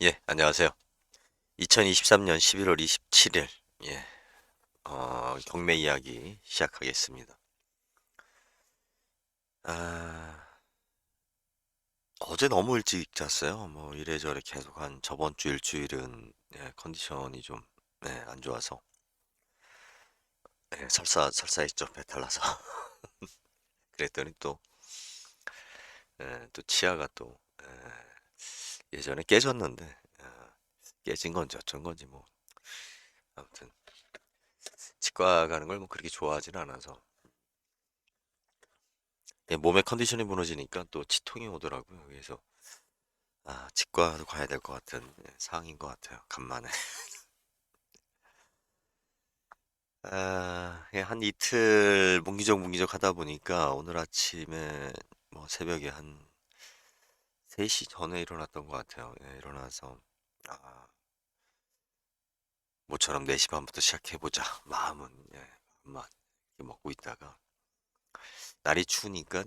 예, 안녕하세요. 2023년 11월 27일, 예, 경매 이야기 시작하겠습니다. 아, 어제 너무 일찍 잤어요. 뭐 이래저래 계속 한 저번 주 일주일은 컨디션이 좀 안 좋아서 설사했죠. 배탈 나서. 그랬더니 또 치아가 예전에 깨졌는데 깨진 건지 어쩐 건지 뭐 아무튼 치과 가는 걸 뭐 그렇게 좋아하진 않아서 몸의 컨디션이 무너지니까 또 치통이 오더라고요. 그래서 치과도 가야 될 것 같은 상황인 것 같아요. 간만에. 한 이틀 뭉기적 하다 보니까 오늘 아침에 뭐 새벽에 한 3시 전에 일어났던 것 같아요. 일어나서 아, 모처럼 4시 반부터 시작해보자. 마음은 맘만 이렇게 먹고 있다가 날이 추우니까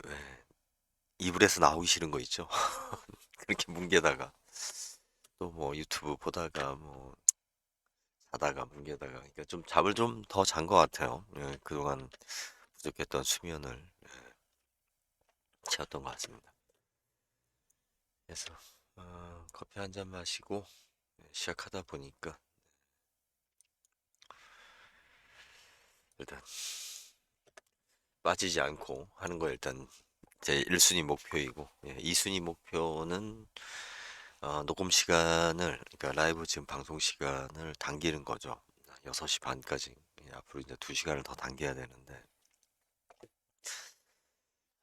왜 이불에서 나오기 싫은 거 있죠? 그렇게 뭉개다가 또 뭐 유튜브 보다가 뭐 자다가 뭉개다가 그러니까 좀 잠을 좀 더 잔 것 같아요. 그동안 부족했던 수면을 채웠던 것 같습니다. 그래서 커피 한 잔 마시고 시작하다 보니까 일단 빠지지 않고 하는 거 일단 제 1순위 목표이고 2순위 목표는 녹음 시간을 그러니까 라이브 지금 방송 시간을 당기는 거죠. 6시 반까지 앞으로 이제 2시간을 더 당겨야 되는데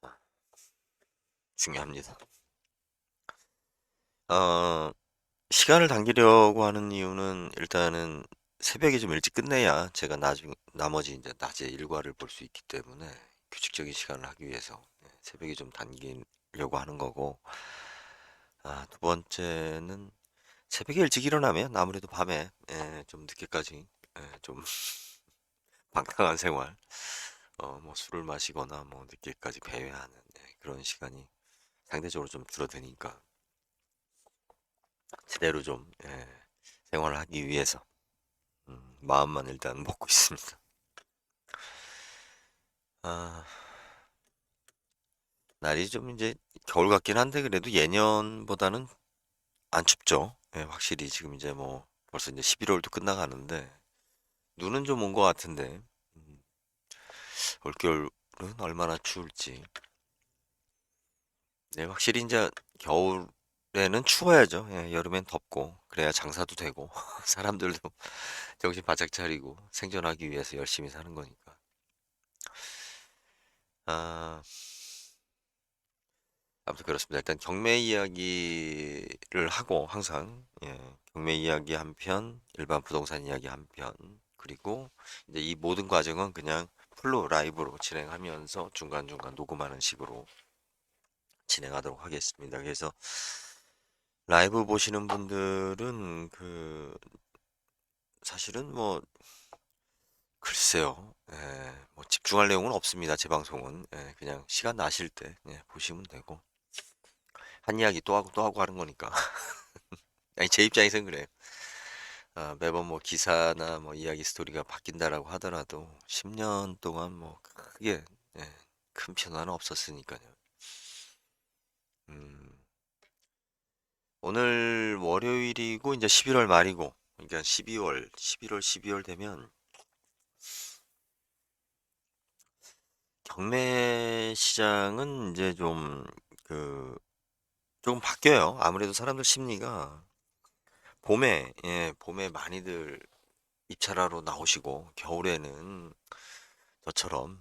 아, 중요합니다. 어, 시간을 당기려고 하는 이유는 일단은 새벽에 좀 일찍 끝내야 제가 나머지 이제 낮에 일과를 볼 수 있기 때문에 규칙적인 시간을 하기 위해서 새벽에 좀 당기려고 하는 거고, 두 번째는 새벽에 일찍 일어나면 아무래도 밤에 좀 늦게까지 좀 방탕한 생활, 뭐 술을 마시거나 뭐 늦게까지 배회하는 그런 시간이 상대적으로 좀 줄어드니까 제대로 좀 생활을 하기 위해서 마음만 일단 먹고 있습니다. 아, 날이 좀 이제 겨울 같긴 한데 그래도 예년보다는 안 춥죠. 확실히 지금 이제 뭐 벌써 이제 11월도 끝나가는데 눈은 좀 온 것 같은데 음, 올겨울은 얼마나 추울지. 네, 확실히 이제 겨울에는 추워야죠. 여름엔 덥고 그래야 장사도 되고 사람들도 정신 바짝 차리고 생존하기 위해서 열심히 사는 거니까. 아, 아무튼 그렇습니다. 일단 경매 이야기를 하고 항상 경매 이야기 한 편, 일반 부동산 이야기 한 편, 그리고 이제 이 모든 과정은 그냥 풀로 라이브로 진행하면서 중간중간 녹음하는 식으로 진행하도록 하겠습니다. 그래서 라이브 보시는 분들은 사실은 뭐 글쎄요, 뭐 집중할 내용은 없습니다. 제 방송은 그냥 시간 나실 때 보시면 되고 한 이야기 또 하고 하는 거니까. 아니 제 입장에선 그래요. 매번 뭐 기사나 뭐 이야기 스토리가 바뀐다라고 하더라도 10년 동안 뭐 크게 큰 변화는 없었으니까요. 음, 오늘 월요일이고 이제 11월 말이고 그러니까 11월, 12월 되면 경매 시장은 이제 그 조금 바뀌어요. 아무래도 사람들 심리가 봄에 많이들 입찰하러 나오시고 겨울에는 저처럼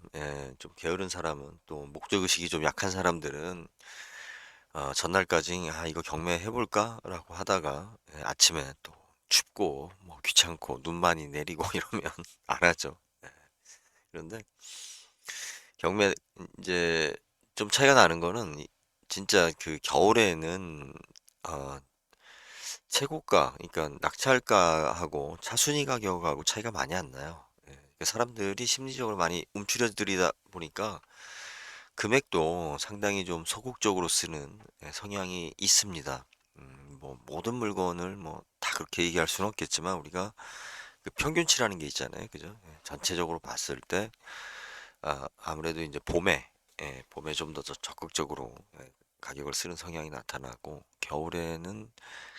좀 게으른 사람은 또 목적 의식이 좀 약한 사람들은 전날까지 이거 경매 해볼까라고 하다가 아침에 또 춥고 뭐 귀찮고 눈 많이 내리고 이러면 안 하죠. 예, 그런데 경매 이제 좀 차이가 나는 거는 진짜 그 겨울에는 어, 최고가 그러니까 낙찰가하고 차순위 가격하고 차이가 많이 안 나요. 그러니까 사람들이 심리적으로 많이 움츠려들이다 보니까 금액도 상당히 좀 소극적으로 쓰는 성향이 있습니다. 뭐 모든 물건을 뭐 다 그렇게 얘기할 수는 없겠지만 우리가 그 평균치라는 게 있잖아요. 그죠? 예, 전체적으로 봤을 때 아무래도 이제 봄에 좀 더 적극적으로 가격을 쓰는 성향이 나타나고 겨울에는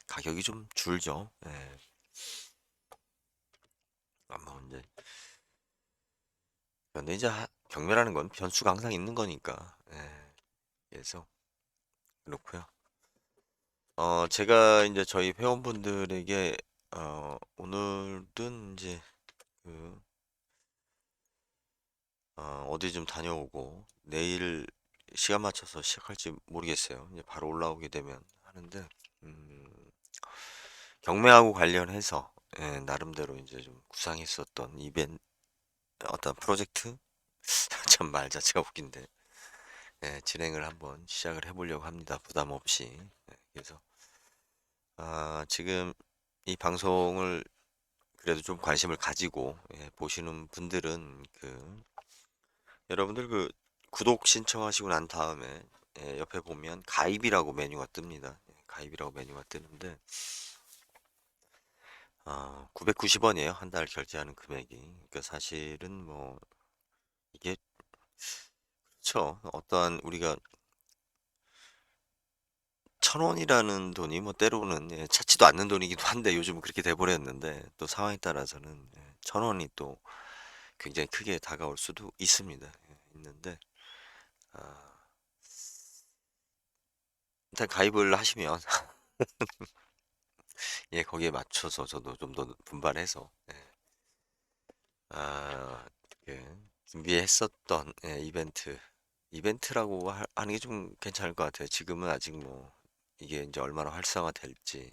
가격이 좀 줄죠. 예. 뭐 이제 근데 이제 경매라는 건 변수가 항상 있는 거니까. 예. 그래서 그렇고요. 제가 이제 저희 회원분들에게 오늘은 이제 그 어디 좀 다녀오고 내일 시간 맞춰서 시작할지 모르겠어요. 이제 바로 올라오게 되면 하는데 음, 경매하고 관련해서 나름대로 이제 좀 구상했었던 이벤트 어떤 프로젝트 참 말 자체가 웃긴데 진행을 한번 시작을 해보려고 합니다. 부담 없이. 그래서 지금 이 방송을 그래도 좀 관심을 가지고 보시는 분들은 여러분들 구독 신청하시고 난 다음에 옆에 보면 가입이라고 메뉴가 뜹니다. 가입이라고 메뉴가 뜨는데 990원이에요. 한 달 결제하는 금액이. 그러니까 사실은 뭐 이게 그렇죠. 어떠한 우리가 1,000원이라는 돈이 뭐 때로는 찾지도 않는 돈이기도 한데 요즘은 그렇게 돼버렸는데 또 상황에 따라서는 1,000원이 또 굉장히 크게 다가올 수도 있습니다. 있는데 아, 일단 가입을 하시면 거기에 맞춰서 저도 좀 더 분발해서 아, 준비했었던 이벤트라고 하는 게 좀 괜찮을 것 같아요. 지금은 아직 뭐 이게 이제 얼마나 활성화될지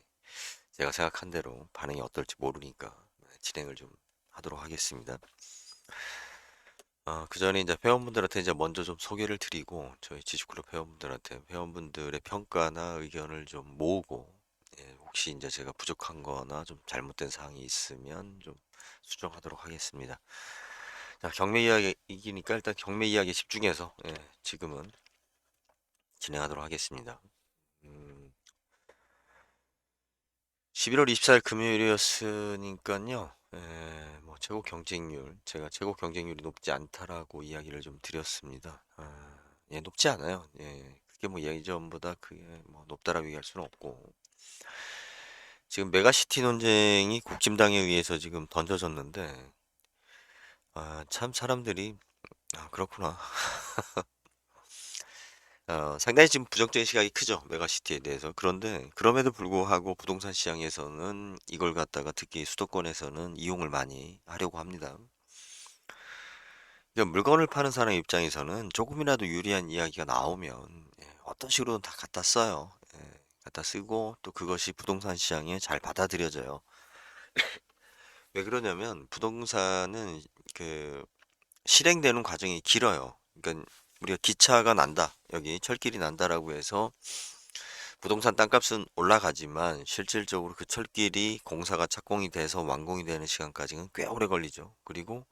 제가 생각한 대로 반응이 어떨지 모르니까 진행을 좀 하도록 하겠습니다. 그 전에 이제 회원분들한테 이제 먼저 좀 소개를 드리고 저희 지주클럽 회원분들한테 회원분들의 평가나 의견을 좀 모으고 혹시 이제 제가 부족한 거나 좀 잘못된 사항이 있으면 좀 수정하도록 하겠습니다. 자, 경매 이야기이기니까 일단 경매 이야기에 집중해서 지금은 진행하도록 하겠습니다. 음, 11월 24일 금요일이었으니까요. 뭐 제가 최고 경쟁률이 높지 않다라고 이야기를 좀 드렸습니다. 높지 않아요. 그게 뭐 예전보다 그게 뭐 높다라고 얘기할 수는 없고 지금 메가시티 논쟁이 국힘당에 의해서 지금 던져졌는데 참 사람들이 그렇구나. 상당히 지금 부정적인 시각이 크죠. 메가시티에 대해서. 그런데 그럼에도 불구하고 부동산 시장에서는 이걸 갖다가 특히 수도권에서는 이용을 많이 하려고 합니다. 그러니까 물건을 파는 사람 입장에서는 조금이라도 유리한 이야기가 나오면 어떤 식으로든 다 갖다 써요. 갖다 쓰고 또 그것이 부동산 시장에 잘 받아들여져요. 왜 그러냐면 부동산은 그 실행되는 과정이 길어요. 그러니까 우리가 기차가 난다, 여기 철길이 난다라고 해서 부동산 땅값은 올라가지만 실질적으로 그 철길이 공사가 착공이 돼서 완공이 되는 시간까지는 꽤 오래 걸리죠. 그리고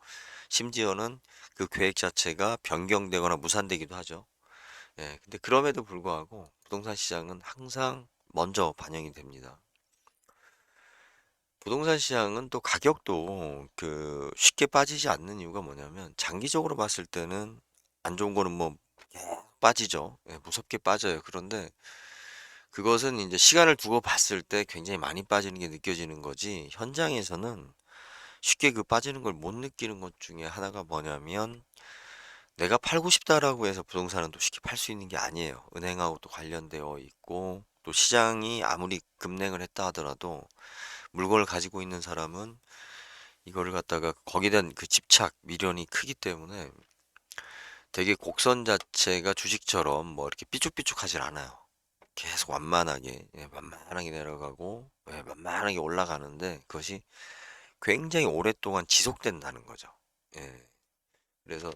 심지어는 그 계획 자체가 변경되거나 무산되기도 하죠. 근데 그럼에도 불구하고 부동산 시장은 항상 먼저 반영이 됩니다. 부동산 시장은 또 가격도 쉽게 빠지지 않는 이유가 뭐냐면 장기적으로 봤을 때는 안 좋은 거는 뭐 빠지죠. 무섭게 빠져요. 그런데 그것은 이제 시간을 두고 봤을 때 굉장히 많이 빠지는 게 느껴지는 거지. 현장에서는 쉽게 그 빠지는 걸 못 느끼는 것 중에 하나가 뭐냐면 내가 팔고 싶다라고 해서 부동산은 또 쉽게 팔 수 있는 게 아니에요. 은행하고 또 관련되어 있고 또 시장이 아무리 급냉을 했다 하더라도 물건을 가지고 있는 사람은 이거를 갖다가 거기에 대한 그 집착, 미련이 크기 때문에 되게 곡선 자체가 주식처럼 뭐 이렇게 삐쭉삐쭉하질 않아요. 계속 완만하게 내려가고 완만하게 올라가는데 그것이 굉장히 오랫동안 지속된다는 거죠. 예. 그래서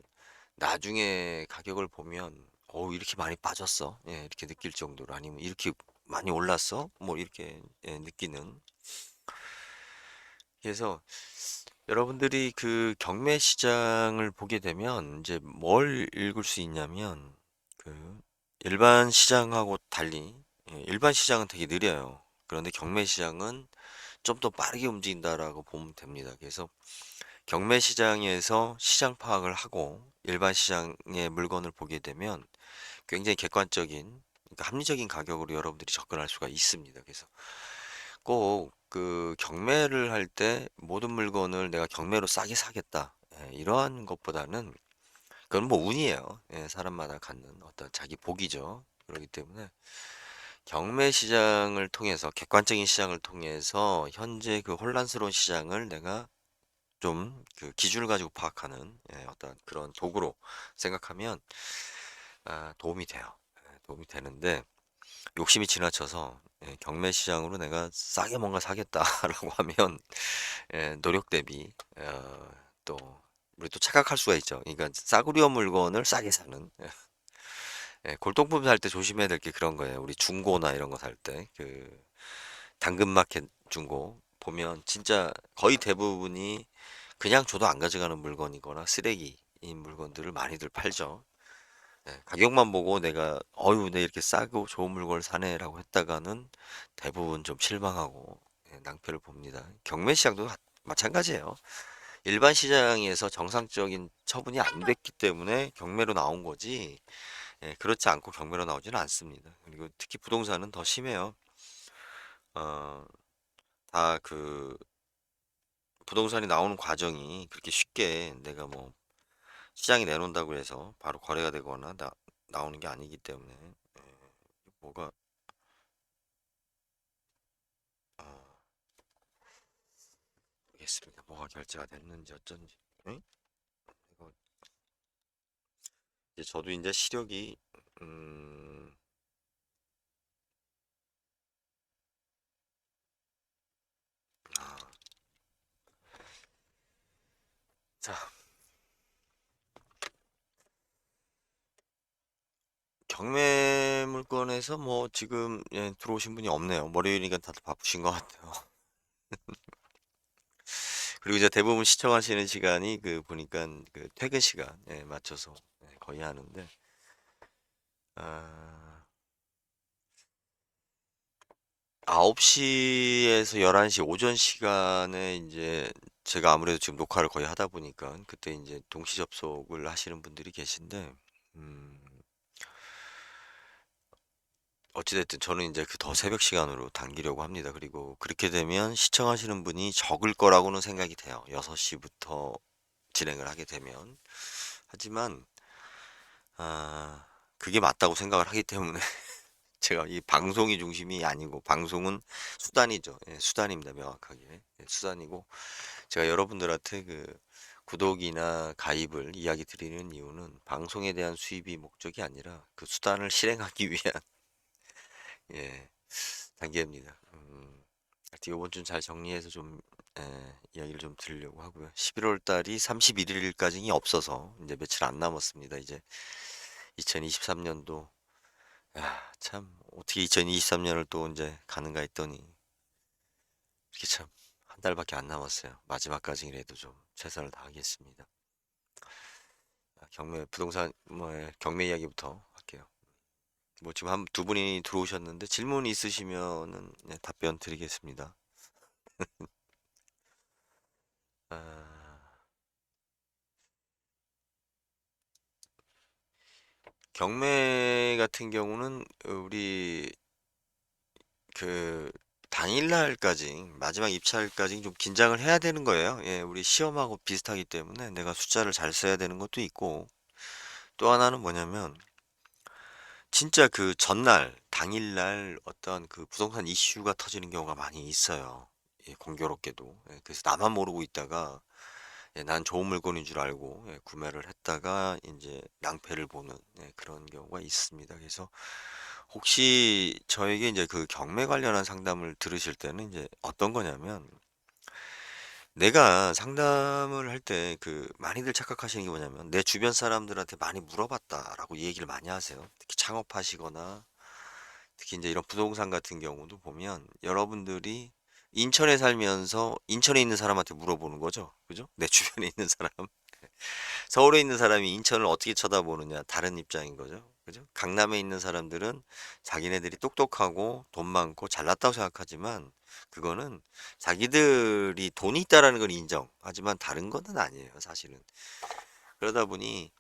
나중에 가격을 보면 이렇게 많이 빠졌어. 이렇게 느낄 정도로 아니면 이렇게 많이 올랐어? 뭐 이렇게 느끼는. 그래서 여러분들이 그 경매 시장을 보게 되면 이제 뭘 읽을 수 있냐면 그 일반 시장하고 달리 일반 시장은 되게 느려요. 그런데 경매 시장은 좀 더 빠르게 움직인다라고 보면 됩니다. 그래서 경매 시장에서 시장 파악을 하고 일반 시장의 물건을 보게 되면 굉장히 객관적인, 그러니까 합리적인 가격으로 여러분들이 접근할 수가 있습니다. 그래서 꼭 그 경매를 할 때 모든 물건을 내가 경매로 싸게 사겠다, 이러한 것보다는 그건 뭐 운이에요. 사람마다 갖는 어떤 자기 복이죠. 그렇기 때문에 경매 시장을 통해서, 객관적인 시장을 통해서 현재 그 혼란스러운 시장을 내가 좀 그 기준을 가지고 파악하는, 어떤 그런 도구로 생각하면 도움이 돼요. 도움이 되는데, 욕심이 지나쳐서 경매 시장으로 내가 싸게 뭔가 사겠다라고 하면 노력 대비 또 우리 또 착각할 수가 있죠. 그러니까 싸구려 물건을 싸게 사는, 골동품 살 때 조심해야 될 게 그런 거예요. 우리 중고나 이런 거 살 때 그 당근마켓 중고 보면 진짜 거의 대부분이 그냥 줘도 안 가져가는 물건이거나 쓰레기인 물건들을 많이들 팔죠. 가격만 보고 내가 어유 내 이렇게 싸고 좋은 물건을 사네라고 했다가는 대부분 좀 실망하고 낭패를 봅니다. 경매 시장도 마찬가지예요. 일반 시장에서 정상적인 처분이 안 됐기 때문에 경매로 나온 거지, 그렇지 않고 경매로 나오지는 않습니다. 그리고 특히 부동산은 더 심해요. 어, 다 그 부동산이 나오는 과정이 그렇게 쉽게 내가 뭐 시장에 내놓는다고 해서 바로 거래가 되거나 나오는 게 아니기 때문에 뭐가 어, 모르겠습니다. 뭐가 결제가 됐는지 어쩐지. 응? 이거 이제 저도 이제 시력이 음, 아, 자, 경매 물건에서 뭐 지금 들어오신 분이 없네요. 월요일이니까 다들 바쁘신 것 같아요. 그리고 이제 대부분 시청하시는 시간이 그 보니까 그 퇴근 시간에 맞춰서 거의 하는데, 아, 9시에서 11시 오전 시간에 이제 제가 아무래도 지금 녹화를 거의 하다 보니까 그때 이제 동시 접속을 하시는 분들이 계신데, 음, 어찌됐든 저는 이제 그 더 새벽 시간으로 당기려고 합니다. 그리고 그렇게 되면 시청하시는 분이 적을 거라고는 생각이 돼요. 6시부터 진행을 하게 되면. 하지만, 아, 그게 맞다고 생각을 하기 때문에 제가 이 방송이 중심이 아니고, 방송은 수단이죠. 수단입니다. 명확하게. 수단이고, 제가 여러분들한테 그 구독이나 가입을 이야기 드리는 이유는 방송에 대한 수입이 목적이 아니라 그 수단을 실행하기 위한 예, 단계입니다. 하여튼 이번 주는 잘 정리해서 좀 이야기를 좀 드리려고 하고요. 11월 달이 31일까지 없어서 이제 며칠 안 남았습니다. 이제 2023년도, 야, 참 어떻게 2023년을 또 이제 가는가 했더니 이렇게 참 한 달밖에 안 남았어요. 마지막까지라도 좀 최선을 다하겠습니다. 경매 부동산 뭐 경매 이야기부터 할게요. 뭐 지금 한 두 분이 들어오셨는데 질문 있으시면은 답변 드리겠습니다. 아, 경매 같은 경우는 우리 그 당일날까지, 마지막 입찰까지 좀 긴장을 해야 되는 거예요. 우리 시험하고 비슷하기 때문에 내가 숫자를 잘 써야 되는 것도 있고, 또 하나는 뭐냐면 진짜 그 전날 당일날 어떤 그 부동산 이슈가 터지는 경우가 많이 있어요. 공교롭게도. 그래서 나만 모르고 있다가 난 좋은 물건인 줄 알고 구매를 했다가 이제 낭패를 보는 그런 경우가 있습니다. 그래서 혹시 저에게 이제 그 경매 관련한 상담을 들으실 때는 이제 어떤 거냐면, 내가 상담을 할 때 그 많이들 착각하시는 게 뭐냐면 내 주변 사람들한테 많이 물어봤다라고 이 얘기를 많이 하세요. 특히 창업하시거나 특히 이제 이런 부동산 같은 경우도 보면 여러분들이 인천에 살면서 인천에 있는 사람한테 물어보는 거죠. 그죠? 내 주변에 있는 사람. 서울에 있는 사람이 인천을 어떻게 쳐다보느냐, 다른 입장인 거죠. 그죠? 강남에 있는 사람들은 자기네들이 똑똑하고 돈 많고 잘났다고 생각하지만 그거는 자기들이 돈이 있다라는 걸 인정. 하지만 다른 거는 아니에요, 사실은. 그러다 보니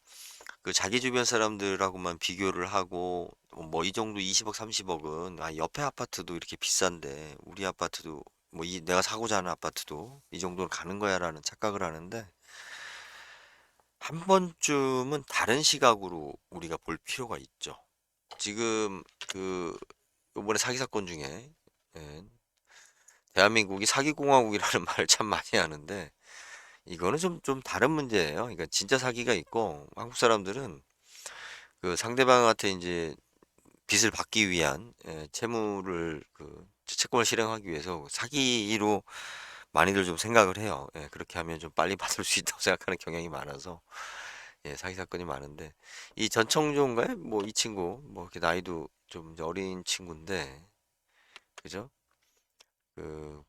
그 자기 주변 사람들하고만 비교를 하고 뭐 이 정도 20억, 30억은 아, 옆에 아파트도 이렇게 비싼데 우리 아파트도 뭐 이 내가 사고자 하는 아파트도 이 정도는 가는 거야라는 착각을 하는데 한 번쯤은 다른 시각으로 우리가 볼 필요가 있죠. 지금 그 이번에 사기 사건 중에 예, 대한민국이 사기공화국이라는 말을 참 많이 하는데 이거는 좀 다른 문제예요. 그러니까 진짜 사기가 있고 한국 사람들은 그 상대방한테 이제 빚을 받기 위한 채무를 그 채권을 실행하기 위해서 사기로 많이들 좀 생각을 해요. 예, 그렇게 하면 좀 빨리 받을 수 있다고 생각하는 경향이 많아서 예, 사기 사건이 많은데 이 전청조인가요? 뭐 이 친구 뭐 이렇게 나이도 좀 이제 어린 친구인데 그죠? 그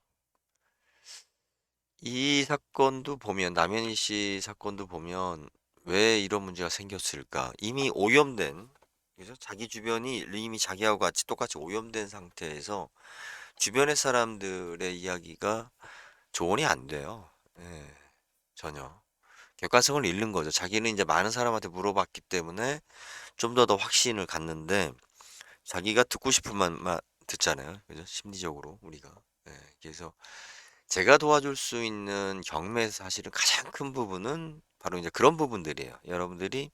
이 사건도 보면 남현희 씨 사건도 보면 왜 이런 문제가 생겼을까? 이미 오염된 그죠? 자기 주변이 이미 자기하고 같이 똑같이 오염된 상태에서 주변의 사람들의 이야기가 조언이 안 돼요. 예, 전혀. 객관성을 잃는 거죠. 자기는 이제 많은 사람한테 물어봤기 때문에 좀 더 확신을 갖는데 자기가 듣고 싶은 말만 듣잖아요. 그죠? 심리적으로 우리가. 예, 그래서 제가 도와줄 수 있는 경매에서 사실은 가장 큰 부분은 바로 이제 그런 부분들이에요. 여러분들이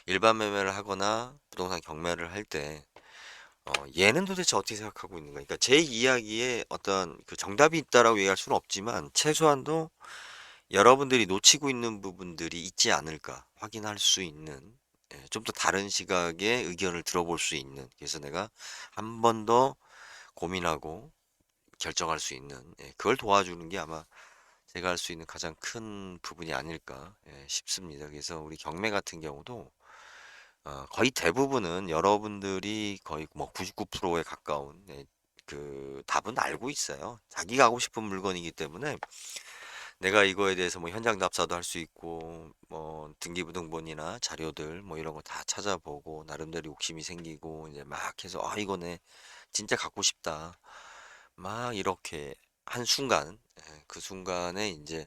일반 매매를 하거나 부동산 경매를 할 때, 얘는 도대체 어떻게 생각하고 있는가. 그러니까 제 이야기에 어떤 그 정답이 있다라고 얘기할 수는 없지만, 최소한도 여러분들이 놓치고 있는 부분들이 있지 않을까 확인할 수 있는, 좀 더 다른 시각의 의견을 들어볼 수 있는, 그래서 내가 한 번 더 고민하고 결정할 수 있는, 그걸 도와주는 게 아마 제가 할 수 있는 가장 큰 부분이 아닐까 싶습니다. 그래서 우리 경매 같은 경우도 거의 대부분은 여러분들이 거의 뭐 99%에 가까운 그 답은 알고 있어요. 자기가 하고 싶은 물건이기 때문에 내가 이거에 대해서 뭐 현장 답사도 할 수 있고 뭐 등기부등본이나 자료들 뭐 이런 거 다 찾아보고 나름대로 욕심이 생기고 이제 막 해서 아 이거네 진짜 갖고 싶다 막 이렇게 한 순간 그 순간에 이제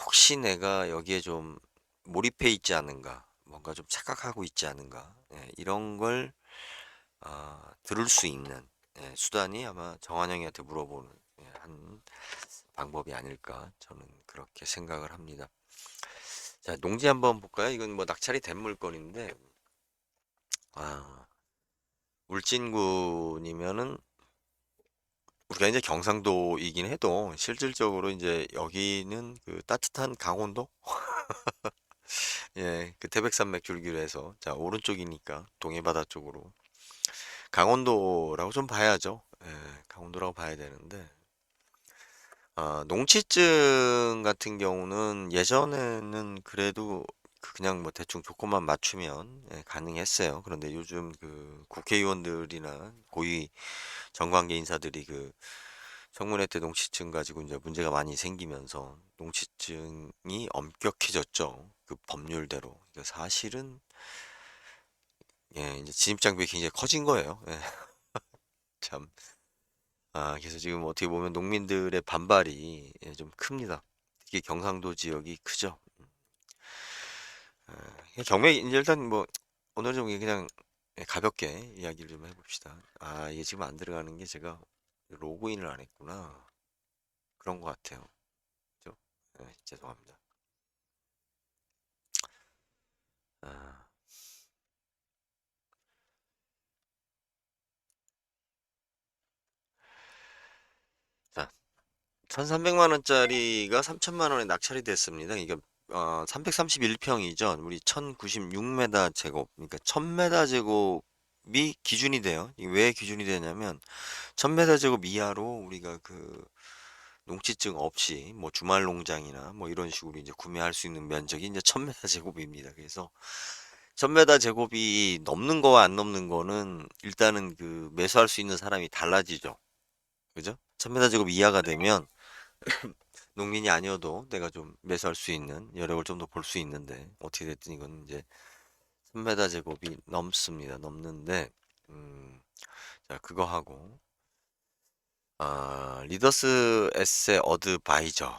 혹시 내가 여기에 좀 몰입해 있지 않은가, 뭔가 좀 착각하고 있지 않은가, 이런 걸 들을 수 있는 수단이 아마 정한영이한테 물어보는 한 방법이 아닐까 저는 그렇게 생각을 합니다. 자, 농지 한번 볼까요? 이건 뭐 낙찰이 된 물건인데 아, 울진군이면은 우리가 이제 경상도이긴 해도 실질적으로 이제 여기는 그 따뜻한 강원도 예, 그 태백산맥 줄기로 해서 자 오른쪽이니까 동해바다 쪽으로 강원도라고 좀 봐야죠. 예, 강원도라고 봐야 되는데 농지증 같은 경우는 예전에는 그래도 그냥 뭐 대충 조건만 맞추면 가능했어요. 그런데 요즘 그 국회의원들이나 고위 정관계 인사들이 그 청문회 때 농지증 가지고 이제 문제가 많이 생기면서 농지증이 엄격해졌죠. 그 법률대로. 그러니까 사실은 이제 진입장벽이 굉장히 커진 거예요. 예, 참. 그래서 지금 어떻게 보면 농민들의 반발이 좀 큽니다. 특히 경상도 지역이 크죠. 경매 이제 일단 뭐 오늘 좀 그냥 가볍게 이야기를 좀 해봅시다. 이게 지금 안 들어가는 게 제가 로그인을 안 했구나. 그런 것 같아요. 그죠? 죄송합니다. 아, 자, 1,300만 원짜리가 3천만 원에 낙찰이 됐습니다. 이게 331평이죠. 우리 1,096m 제곱. 그러니까 1,000m 제곱이 기준이 돼요. 이게 왜 기준이 되냐면 1,000m 제곱 이하로 우리가 그 농지증 없이 뭐 주말 농장이나 뭐 이런 식으로 이제 구매할 수 있는 면적이 이제 1,000m 제곱입니다. 그래서 1,000m 제곱이 넘는 거와 안 넘는 거는 일단은 그 매수할 수 있는 사람이 달라지죠. 그죠? 1,000m 제곱 이하가 되면 농민이 아니어도 내가 좀 매수할 수 있는 여력을 좀 더 볼 수 있는데 어떻게 됐든 이건 이제 3m 제곱이 넘습니다. 넘는데, 음, 자, 그거 하고, 리더스 에세 어드바이저.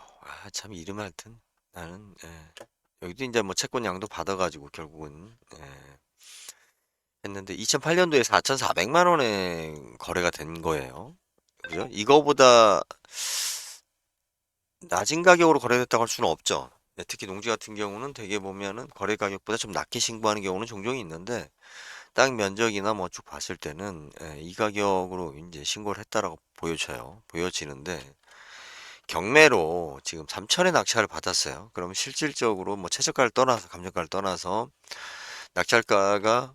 참, 이름 하여튼, 나는, 여기도 이제 뭐 채권 양도 받아가지고, 결국은, 했는데, 2008년도에 4,400만 원에 거래가 된 거예요. 그죠? 이거보다 낮은 가격으로 거래됐다고 할 수는 없죠. 특히 농지 같은 경우는 되게 보면은 거래 가격보다 좀 낮게 신고하는 경우는 종종 있는데, 땅 면적이나 뭐 쭉 봤을 때는 이 가격으로 이제 신고를 했다라고 보여지는데, 경매로 지금 3천에 낙찰을 받았어요. 그러면 실질적으로 뭐 최저가를 떠나서 감정가를 떠나서 낙찰가가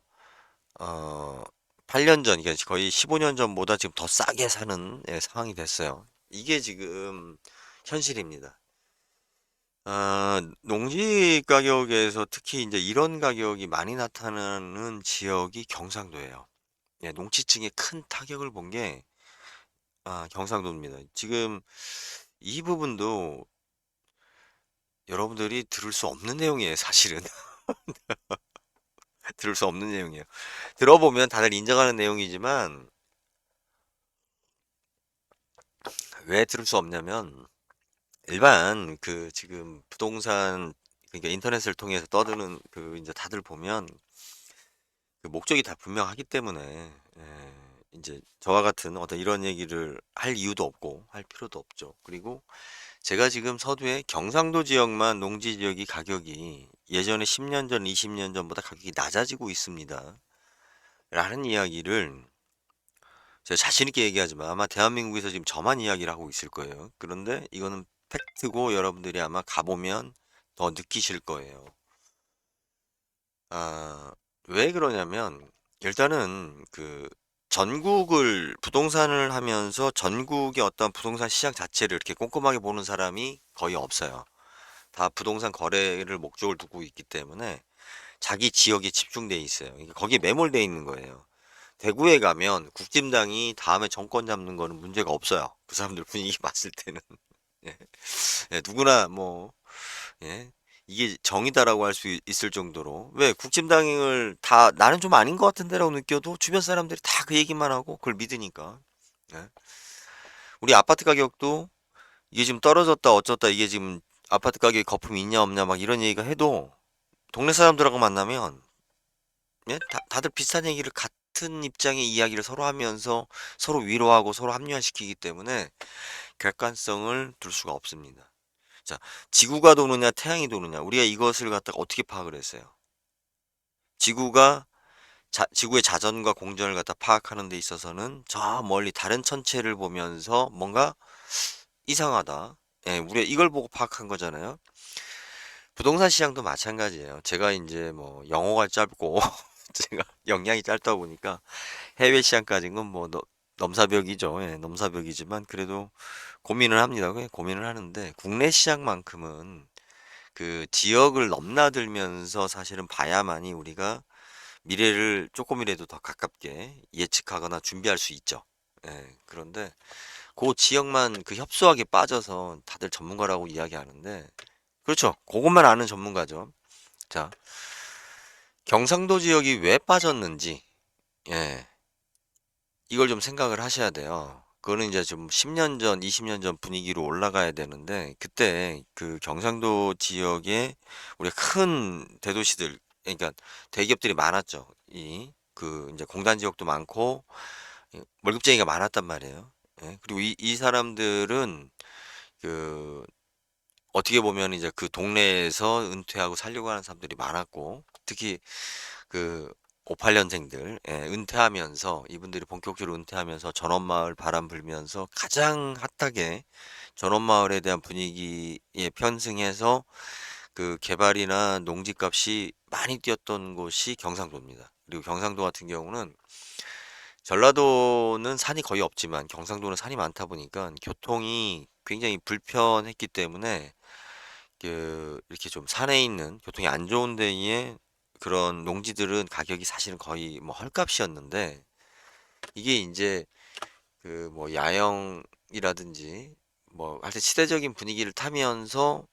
어 8년 전, 이게 거의 15년 전보다 지금 더 싸게 사는 상황이 됐어요. 이게 지금 현실입니다. 농지 가격에서 특히 이제 이런 가격이 많이 나타나는 지역이 경상도예요. 예, 농지층에 큰 타격을 본 게 경상도입니다. 지금 이 부분도 여러분들이 들을 수 없는 내용이에요, 사실은. 들을 수 없는 내용이에요. 들어보면 다들 인정하는 내용이지만, 왜 들을 수 없냐면, 일반 그 지금 부동산, 그러니까 인터넷을 통해서 떠드는 그 이제 다들 보면 그 목적이 다 분명하기 때문에, 이제 저와 같은 어떤 이런 얘기를 할 이유도 없고 할 필요도 없죠. 그리고 제가 지금 서두에 경상도 지역만 농지 지역이 가격이 예전에 10년 전, 20년 전보다 가격이 낮아지고 있습니다. 라는 이야기를 제가 자신 있게 얘기하지만 아마 대한민국에서 지금 저만 이야기를 하고 있을 거예요. 그런데 이거는 팩트고 여러분들이 아마 가보면 더 느끼실 거예요. 아, 왜 그러냐면 일단은 그 전국을 부동산을 하면서 전국의 어떤 부동산 시장 자체를 이렇게 꼼꼼하게 보는 사람이 거의 없어요. 다 부동산 거래를 목적을 두고 있기 때문에 자기 지역에 집중돼 있어요. 그러니까 거기에 매몰돼 있는 거예요. 대구에 가면 국진당이 다음에 정권 잡는 거는 문제가 없어요. 그 사람들 분위기 봤을 때는. 예. 예, 누구나 뭐, 예. 이게 정이다라고 할 수 있을 정도로. 왜 국진당을 다 나는 좀 아닌 것 같은데라고 느껴도 주변 사람들이 다 그 얘기만 하고 그걸 믿으니까. 예. 우리 아파트 가격도 이게 지금 떨어졌다 어쩌다, 이게 지금 아파트 가격에 거품이 있냐 없냐 막 이런 얘기가 해도 동네 사람들하고 만나면, 예? 다들 비슷한 얘기를, 같은 입장의 이야기를 서로 하면서 서로 위로하고 서로 합리화시키기 때문에 객관성을 둘 수가 없습니다. 자, 지구가 도느냐 태양이 도느냐, 우리가 이것을 갖다가 어떻게 파악을 했어요? 지구가 지구의 자전과 공전을 갖다 파악하는 데 있어서는 저 멀리 다른 천체를 보면서 뭔가 이상하다, 예, 우리가 이걸 보고 파악한 거잖아요. 부동산 시장도 마찬가지예요. 제가 이제 뭐 영어가 짧고 제가 역량이 짧다 보니까 해외 시장까지는 뭐 넘사벽이죠. 예, 넘사벽이지만 그래도 고민을 합니다. 고민을 하는데 국내 시장만큼은 그 지역을 넘나들면서 사실은 봐야만이 우리가 미래를 조금이라도 더 가깝게 예측하거나 준비할 수 있죠. 예, 그런데 그 지역만 그 협소하게 빠져서 다들 전문가라고 이야기하는데, 그렇죠. 그것만 아는 전문가죠. 자, 경상도 지역이 왜 빠졌는지, 예, 이걸 좀 생각을 하셔야 돼요. 그거는 이제 좀 10년 전, 20년 전 분위기로 올라가야 되는데, 그때 그 경상도 지역에 우리 큰 대도시들, 그러니까 대기업들이 많았죠. 그 이제 공단 지역도 많고, 월급쟁이가 많았단 말이에요. 예, 그리고 이 사람들은 그 어떻게 보면 이제 그 동네에서 은퇴하고 살려고 하는 사람들이 많았고, 특히 그 58년생들, 은퇴하면서, 이분들이 본격적으로 은퇴하면서 전원마을 바람 불면서 가장 핫하게 전원마을에 대한 분위기에 편승해서 그 개발이나 농지값이 많이 뛰었던 곳이 경상도입니다. 그리고 경상도 같은 경우는, 전라도는 산이 거의 없지만 경상도는 산이 많다 보니까 교통이 굉장히 불편했기 때문에 그 이렇게 좀 산에 있는 교통이 안 좋은 데에 그런 농지들은 가격이 사실은 거의 뭐 헐값이었는데, 이게 이제 그 뭐 야영이라든지 뭐 하여튼 시대적인 분위기를 타면서,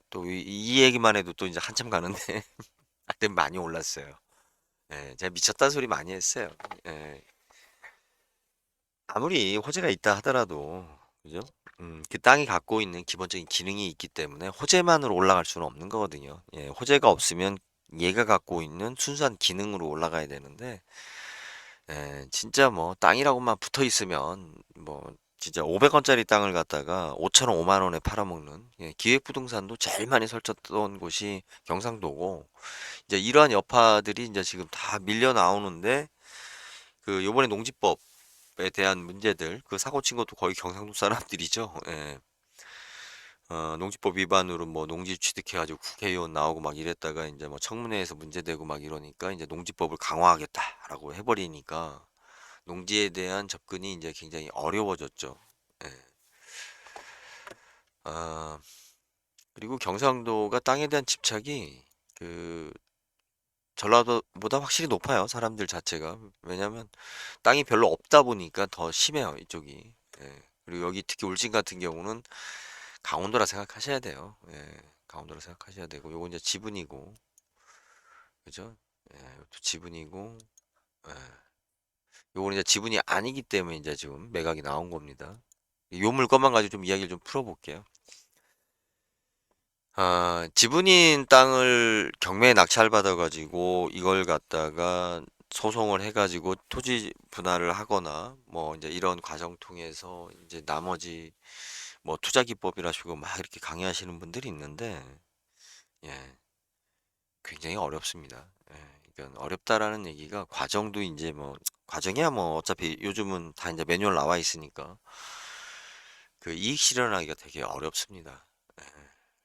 또 이 얘기만 해도 또 이제 한참 가는데 그때 많이 올랐어요. 예, 제가 미쳤다는 소리 많이 했어요. 예, 아무리 호재가 있다 하더라도, 그죠? 그 땅이 갖고 있는 기본적인 기능이 있기 때문에 호재만으로 올라갈 수는 없는 거거든요. 예, 호재가 없으면 얘가 갖고 있는 순수한 기능으로 올라가야 되는데, 예, 진짜 뭐 땅이라고만 붙어 있으면 뭐 진짜 500원짜리 땅을 갖다가 5천 원, 5만 원에 팔아먹는, 예, 기획부동산도 제일 많이 설쳤던 곳이 경상도고, 이제 이러한 여파들이 이제 지금 다 밀려 나오는데, 그 요번에 농지법에 대한 문제들, 그 사고 친 것도 거의 경상도 사람들이죠. 예. 농지법 위반으로 뭐 농지 취득해가지고 국회의원 나오고 막 이랬다가 이제 뭐 청문회에서 문제되고 막 이러니까 이제 농지법을 강화하겠다라고 해버리니까 농지에 대한 접근이 이제 굉장히 어려워졌죠. 예. 아, 그리고 경상도가 땅에 대한 집착이 그 전라도보다 확실히 높아요. 사람들 자체가. 왜냐면 땅이 별로 없다 보니까 더 심해요, 이쪽이. 예. 그리고 여기 특히 울진 같은 경우는 강원도라 생각하셔야 돼요. 예. 강원도라 생각하셔야 되고, 요거 이제 지분이고, 그죠? 예, 또 지분이고, 예. 요거는 이제 지분이 아니기 때문에 이제 지금 매각이 나온 겁니다. 요 물건만 가지고 좀 이야기를 좀 풀어볼게요. 지분인 땅을 경매에 낙찰받아가지고 이걸 갖다가 소송을 해가지고 토지 분할을 하거나 뭐 이제 이런 과정 통해서 이제 나머지 뭐 투자 기법이라시고 막 이렇게 강의하시는 분들이 있는데, 예, 굉장히 어렵습니다. 예, 그러니까 어렵다라는 얘기가 과정도 이제 뭐 과정이야 뭐 어차피 요즘은 다 이제 매뉴얼 나와 있으니까 그 이익 실현하기가 되게 어렵습니다. 예.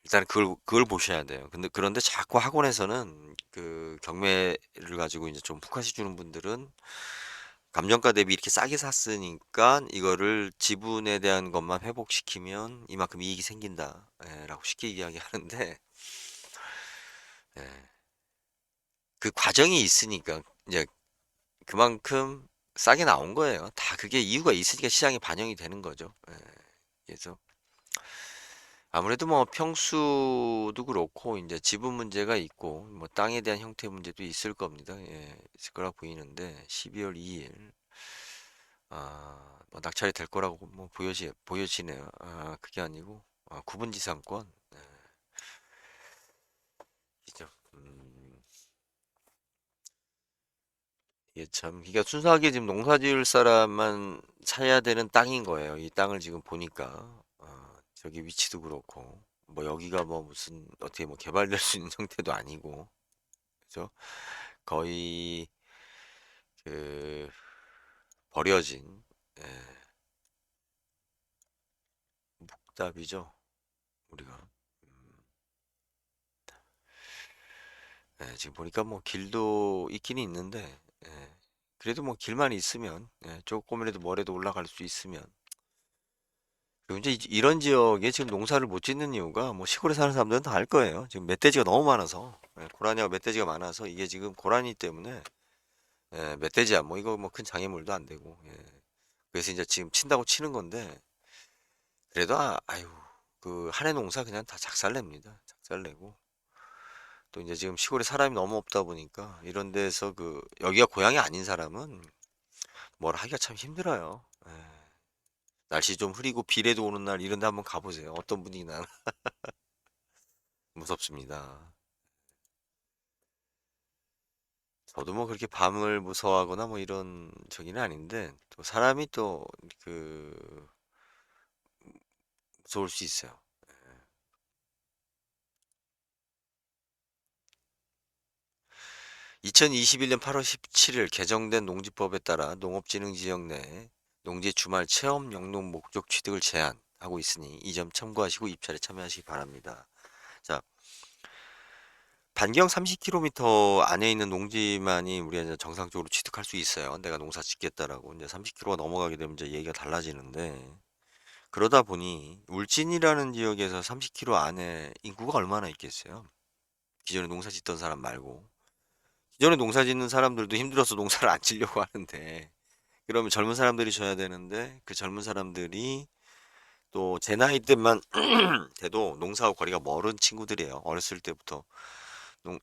일단 그걸 보셔야 돼요. 근데 그런데 자꾸 학원에서는 그 경매를 가지고 이제 좀 푹하시 주는 분들은 감정가 대비 이렇게 싸게 샀으니까 이거를 지분에 대한 것만 회복시키면 이만큼 이익이 생긴다, 예, 라고 쉽게 이야기하는데, 예, 그 과정이 있으니까 이제 그만큼 싸게 나온 거예요. 다 그게 이유가 있으니까 시장에 반영이 되는 거죠. 예, 그래서 아무래도 뭐 평수도 그렇고 이제 지분 문제가 있고 뭐 땅에 대한 형태 문제도 있을 겁니다. 예, 있을 거라 보이는데 12월 2일 뭐 낙찰이 될 거라고 뭐 보여지네요. 그게 아니고 구분지상권. 예, 이죠. 이게 참 이게 순수하게 지금 농사지을 사람만 사야 되는 땅인 거예요. 이 땅을 지금 보니까 저기 위치도 그렇고 뭐 여기가 뭐 무슨 어떻게 뭐 개발될 수 있는 형태도 아니고, 그죠? 거의 그 버려진, 예, 답이죠, 우리가. 음, 예, 지금 보니까 뭐 길도 있긴 있는데, 예, 그래도 뭐 길만 있으면, 예, 조금이라도 뭐라도 올라갈 수 있으면. 그리고 이제 이런 지역에 지금 농사를 못 짓는 이유가 뭐 시골에 사는 사람들은 다 알 거예요. 지금 멧돼지가 너무 많아서, 예, 고라니와 멧돼지가 많아서 이게 지금 고라니 때문에, 예, 멧돼지야 뭐 이거 뭐 큰 장애물도 안 되고, 예. 그래서 이제 지금 친다고 치는 건데, 그래도 아유, 그 한 해 농사 그냥 다 작살냅니다. 작살내고 또 이제 지금 시골에 사람이 너무 없다 보니까 이런 데서 그 여기가 고향이 아닌 사람은 뭘 하기가 참 힘들어요. 예. 날씨 좀 흐리고 비라도 오는 날 이런 데 한번 가보세요. 어떤 분위기 나나. 무섭습니다. 저도 뭐 그렇게 밤을 무서워하거나 뭐 이런 저기는 아닌데 또 사람이 또 그 무서울 수 있어요. 2021년 8월 17일 개정된 농지법에 따라 농업진흥지역 내 농지 주말 체험 영농 목적 취득을 제한하고 있으니 이 점 참고하시고 입찰에 참여하시기 바랍니다. 자, 반경 30km 안에 있는 농지만이 우리가 이제 정상적으로 취득할 수 있어요. 내가 농사 짓겠다라고. 이제 30km가 넘어가게 되면 이제 얘기가 달라지는데, 그러다 보니 울진이라는 지역에서 30km 안에 인구가 얼마나 있겠어요? 기존에 농사 짓던 사람 말고. 기존에 농사 짓는 사람들도 힘들어서 농사를 안 지려고 하는데, 그러면 젊은 사람들이 져야 되는데, 그 젊은 사람들이 또 제 나이 때만 돼도 농사하고 거리가 멀은 친구들이에요. 어렸을 때부터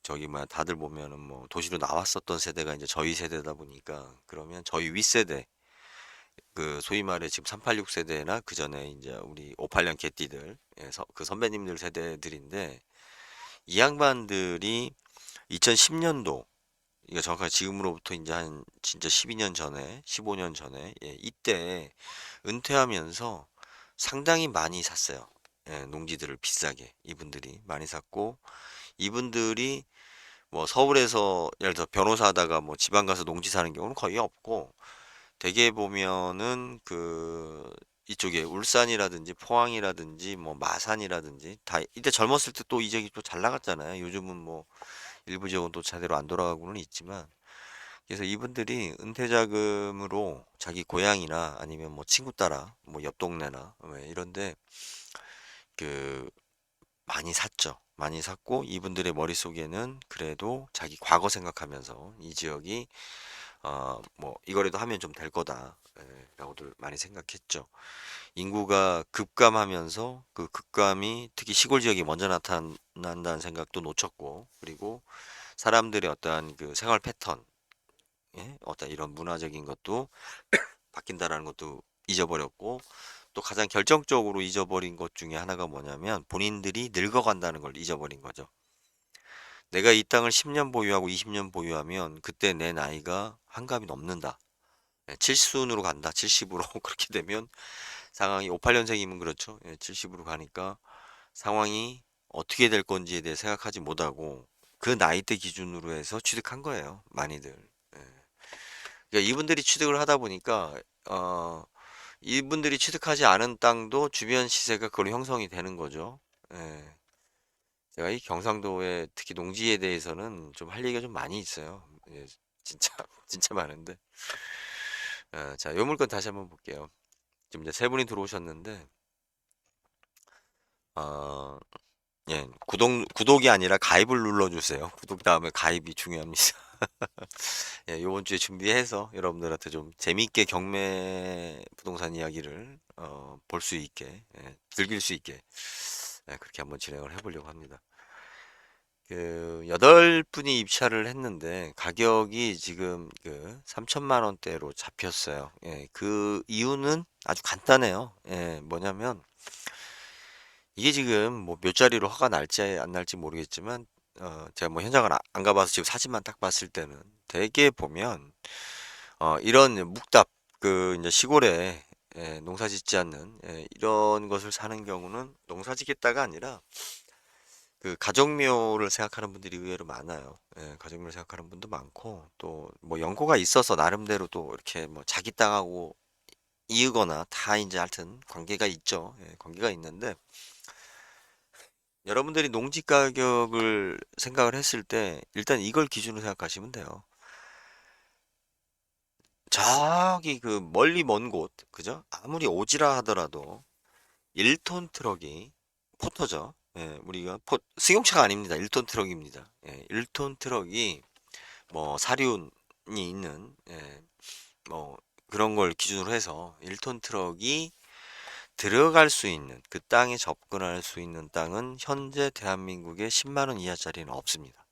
저기 뭐야 다들 보면은 뭐 도시로 나왔었던 세대가 이제 저희 세대다 보니까 그러면 저희 윗세대 그 소위 말해 지금 386 세대나 그 전에 이제 우리 58년 개띠들 그 선배님들 세대들인데 이 양반들이 2010년도 이거 정확하게 지금으로부터 이제 한 진짜 12년 전에 15년 전에 이때 은퇴하면서 상당히 많이 샀어요. 농지들을 비싸게 이분들이 많이 샀고 이분들이 뭐 서울에서 예를 들어 변호사 하다가 뭐 지방 가서 농지 사는 경우는 거의 없고 대개 보면은 그 이쪽에 울산이라든지 포항이라든지 뭐 마산이라든지 다 이때 젊었을 때 또 이 지역이 또 잘 나갔잖아요. 요즘은 뭐 일부 지역은 또 제대로 안 돌아가고는 있지만 그래서 이분들이 은퇴 자금으로 자기 고향이나 아니면 뭐 친구 따라 뭐 옆 동네나 이런데 그 많이 샀죠. 많이 샀고 이분들의 머릿속에는 그래도 자기 과거 생각하면서 이 지역이 뭐 이거라도 하면 좀 될 거다. 라고들 많이 생각했죠. 인구가 급감하면서 그 급감이 특히 시골 지역이 먼저 나타난다는 생각도 놓쳤고 그리고 사람들의 어떠한 그 생활 패턴, 어떤 이런 문화적인 것도 바뀐다라는 것도 잊어버렸고 또 가장 결정적으로 잊어버린 것 중에 하나가 뭐냐면 본인들이 늙어간다는 걸 잊어버린 거죠. 내가 이 땅을 10년 보유하고 20년 보유하면 그때 내 나이가 한갑이 넘는다. 70순으로 간다. 70으로 그렇게 되면 상황이 58년생이면 그렇죠. 70으로 가니까 상황이 어떻게 될 건지에 대해 생각하지 못하고 그 나이대 기준으로 해서 취득한 거예요. 많이들. 그러니까 이분들이 취득을 하다 보니까 어, 이분들이 취득하지 않은 땅도 주변 시세가 그걸로 형성이 되는 거죠. 예. 제가 이 경상도에 특히 농지에 대해서는 좀 할 얘기가 좀 많이 있어요. 진짜 진짜 많은데. 자, 요 물건 다시 한번 볼게요. 지금 이제 세 분이 들어오셨는데, 어, 구독이 아니라 가입을 눌러주세요. 구독 다음에 가입이 중요합니다. 요번 주에 준비해서 여러분들한테 좀 재미있게 경매 부동산 이야기를 볼 수 있게, 즐길 수 있게, 그렇게 한번 진행을 해보려고 합니다. 그, 8분이 입찰을 했는데, 가격이 지금 그 3천만 원대로 잡혔어요. 그 이유는 아주 간단해요. 뭐냐면, 이게 지금 뭐 몇 자리로 허가 날지 안 날지 모르겠지만 제가 뭐 현장을 안 가봐서 지금 사진만 딱 봤을 때는 대개 보면 이런 묵답 그 이제 시골에 농사 짓지 않는 이런 것을 사는 경우는 농사 짓겠다가 아니라 그 가족묘를 생각하는 분들이 의외로 많아요. 가족묘를 생각하는 분도 많고 또 뭐 연고가 있어서 나름대로 또 이렇게 뭐 자기 땅하고 이으거나 다 이제 하여튼 관계가 있죠. 관계가 있는데 여러분들이 농지 가격을 생각을 했을 때 일단 이걸 기준으로 생각하시면 돼요. 저기 그 멀리 먼 곳, 그죠? 아무리 오지라 하더라도 1톤 트럭이 포터죠. 우리가 승용차가 아닙니다. 1톤 트럭입니다. 1톤 트럭이 뭐 사륜이 있는 뭐 그런 걸 기준으로 해서 1톤 트럭이 들어갈 수 있는 그 땅에 접근할 수 있는 땅은 현재 대한민국에 10만 원 이하짜리는 없습니다.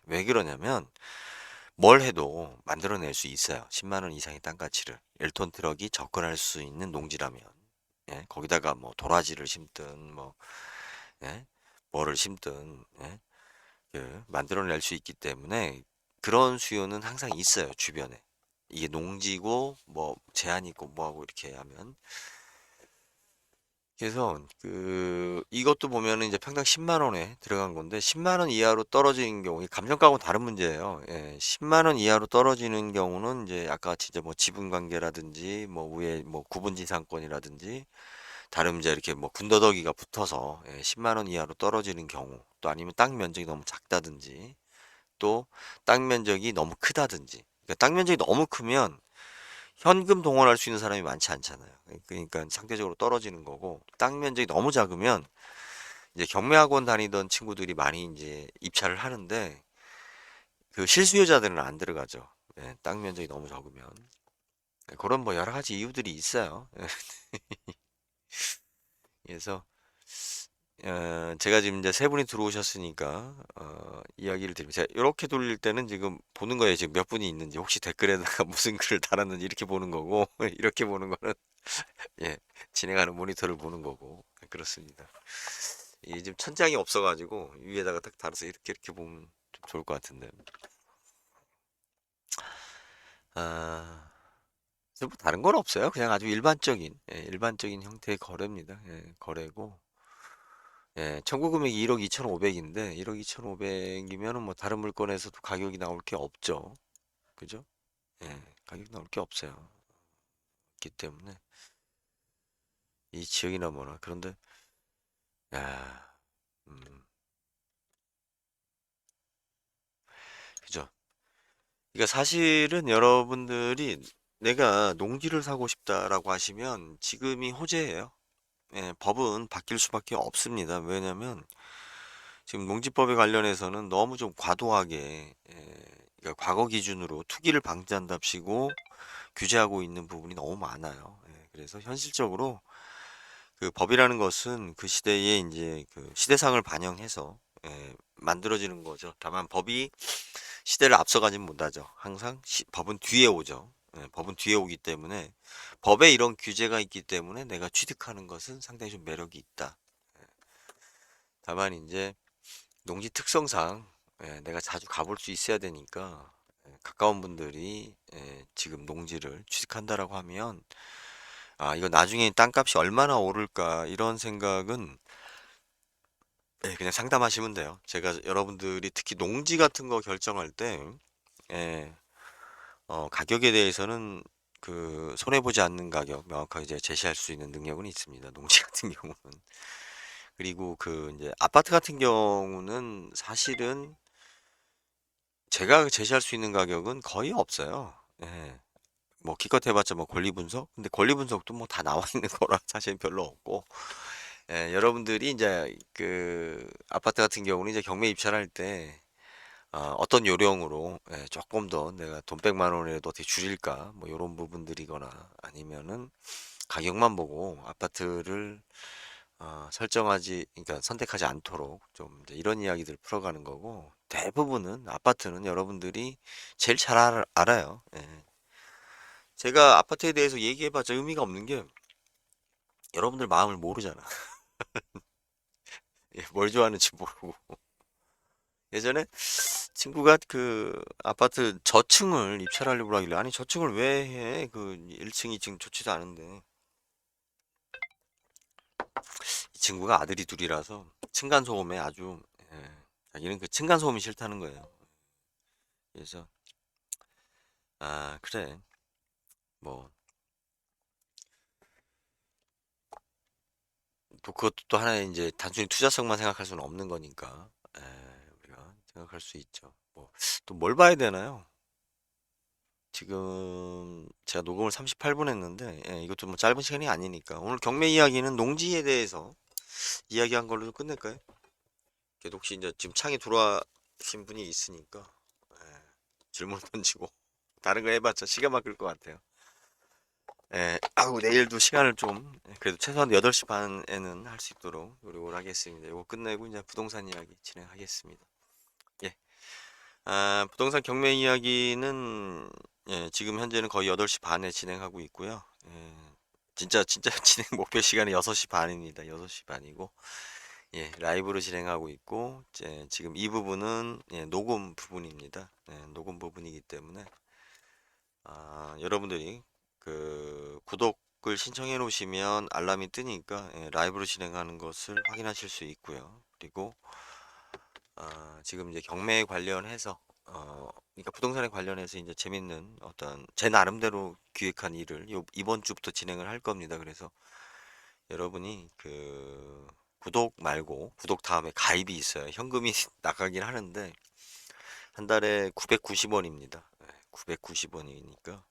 왜 그러냐면 뭘 해도 만들어낼 수 있어요. 10만 원 이상의 땅 가치를 1톤 트럭이 접근할 수 있는 농지라면 거기다가 뭐 도라지를 심든 뭐 뭐를 심든 만들어낼 수 있기 때문에 그런 수요는 항상 있어요. 주변에 이게 농지고 뭐 제한 있고 뭐하고 이렇게 하면 그래서 그 이것도 보면은 이제 평당 10만 원에 들어간 건데 10만 원 이하로 떨어지는 경우 이 감정가하고는 다른 문제예요. 10만 원 이하로 떨어지는 경우는 이제 아까 진짜 뭐 지분 관계라든지 뭐 위에 뭐 구분지상권이라든지 다른 이제 이렇게 뭐 군더더기가 붙어서 10만 원 이하로 떨어지는 경우 또 아니면 땅 면적이 너무 작다든지 또 땅 면적이 너무 크다든지 그러니까 땅 면적이 너무 크면 현금 동원할 수 있는 사람이 많지 않잖아요. 그러니까 상대적으로 떨어지는 거고 땅 면적이 너무 작으면 이제 경매학원 다니던 친구들이 많이 이제 입찰을 하는데 그 실수요자들은 안 들어가죠. 땅 면적이 너무 적으면 그런 뭐 여러 가지 이유들이 있어요. 그래서 제가 지금 이제 세 분이 들어오셨으니까 이야기를 드리면 제가 이렇게 돌릴 때는 지금 보는 거예요. 지금 몇 분이 있는지 혹시 댓글에다가 무슨 글을 달았는지 이렇게 보는 거고 이렇게 보는 거는 예, 진행하는 모니터를 보는 거고 그렇습니다. 이게 지금 천장이 없어가지고 위에다가 딱 달아서 이렇게 보면 좀 좋을 것 같은데. 아, 뭐 다른 건 없어요. 그냥 아주 일반적인 형태의 거래입니다. 예, 거래고. 예, 청구 금액이 1억 2,500인데 1억 2,500이면은 뭐 다른 물건에서도 가격이 나올 게 없죠. 그죠? 예, 가격이 나올 게 없어요. 그렇기 때문에 이 지역이나 뭐나 그런데 야, 그죠? 그러니까 사실은 여러분들이 내가 농지를 사고 싶다라고 하시면 지금이 호재예요. 예, 법은 바뀔 수밖에 없습니다. 왜냐면 지금 농지법에 관련해서는 너무 좀 과도하게 그러니까 과거 기준으로 투기를 방지한답시고 규제하고 있는 부분이 너무 많아요. 예, 그래서 현실적으로 그 법이라는 것은 그 시대에 이제 그 시대상을 반영해서 만들어지는 거죠. 다만 법이 시대를 앞서가진 못하죠. 항상 법은 뒤에 오죠. 예, 법은 뒤에 오기 때문에 법에 이런 규제가 있기 때문에 내가 취득하는 것은 상당히 좀 매력이 있다. 다만 이제 농지 특성상 내가 자주 가볼 수 있어야 되니까 가까운 분들이 지금 농지를 취득한다라고 하면 아 이거 나중에 땅값이 얼마나 오를까 이런 생각은 그냥 상담하시면 돼요. 제가 여러분들이 특히 농지 같은 거 결정할 때 예, 가격에 대해서는 그 손해보지 않는 가격 명확하게 이제 제시할 수 있는 능력은 있습니다. 농지 같은 경우는. 그리고 그 이제 아파트 같은 경우는 사실은 제가 제시할 수 있는 가격은 거의 없어요. 예. 뭐 기껏 해봤자 뭐 권리 분석? 근데 권리 분석도 뭐 다 나와 있는 거라 사실 별로 없고. 여러분들이 이제 그 아파트 같은 경우는 이제 경매 입찰할 때 어떤 요령으로 조금 더 내가 돈 100만 원이라도 어떻게 줄일까 뭐 이런 부분들이거나 아니면은 가격만 보고 아파트를 설정하지 그러니까 선택하지 않도록 좀 이제 이런 이야기들 풀어가는 거고 대부분은 아파트는 여러분들이 제일 잘 알아요. 예. 제가 아파트에 대해서 얘기해봤자 의미가 없는 게 여러분들 마음을 모르잖아. 예, 뭘 좋아하는지 모르고. 예전에 친구가 그 아파트 저층을 입찰하려고 하길래 아니 저층을 왜 해? 그 1층, 2층 좋지도 않은데 이 친구가 아들이 둘이라서 층간소음에 아주 자기는 그 층간소음이 싫다는 거예요. 그래서 아 그래 뭐 또 그것도 또 하나의 이제 단순히 투자성만 생각할 수는 없는 거니까 우리가 생각할 수 있죠. 뭐 또 뭘 봐야 되나요? 지금 제가 녹음을 38분 했는데 이것도 뭐 짧은 시간이 아니니까 오늘 경매 이야기는 농지에 대해서 이야기한 걸로 좀 끝낼까요? 그래도 혹시 이제 지금 창에 들어와신 분이 있으니까 질문 던지고 다른 거 해봤자 시간 막힐 것 같아요. 아우 내일도 시간을 좀 그래도 최소한 8시 반에는 할 수 있도록 노력을 하겠습니다. 이거 끝내고 이제 부동산 이야기 진행하겠습니다. 예. 부동산 경매 이야기는 지금 현재는 거의 8시 반에 진행하고 있고요. 진짜 진행 목표 시간이 6시 반입니다. 6시 반이고 라이브로 진행하고 있고 지금 이 부분은 녹음 부분입니다. 녹음 부분이기 때문에 여러분들이 그 구독을 신청해 놓으시면 알람이 뜨니까 라이브로 진행하는 것을 확인하실 수 있고요. 그리고 지금 이제 경매에 관련해서 그러니까 부동산에 관련해서 이제 재밌는 어떤 제 나름대로 기획한 일을 이번 주부터 진행을 할 겁니다. 그래서 여러분이 그 구독 말고 구독 다음에 가입이 있어요. 현금이 나가긴 하는데 한 달에 990원입니다. 990원이니까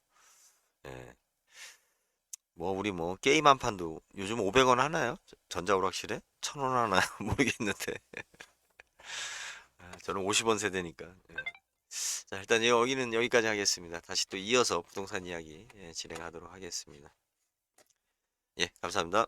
뭐 우리 뭐 게임 한 판도 요즘 500원 하나요? 전자오락실에? 1000원 하나요? 모르겠는데 저는 50원 세대니까 자 일단 여기는 여기까지 하겠습니다. 다시 또 이어서 부동산 이야기 진행하도록 하겠습니다. 예 감사합니다.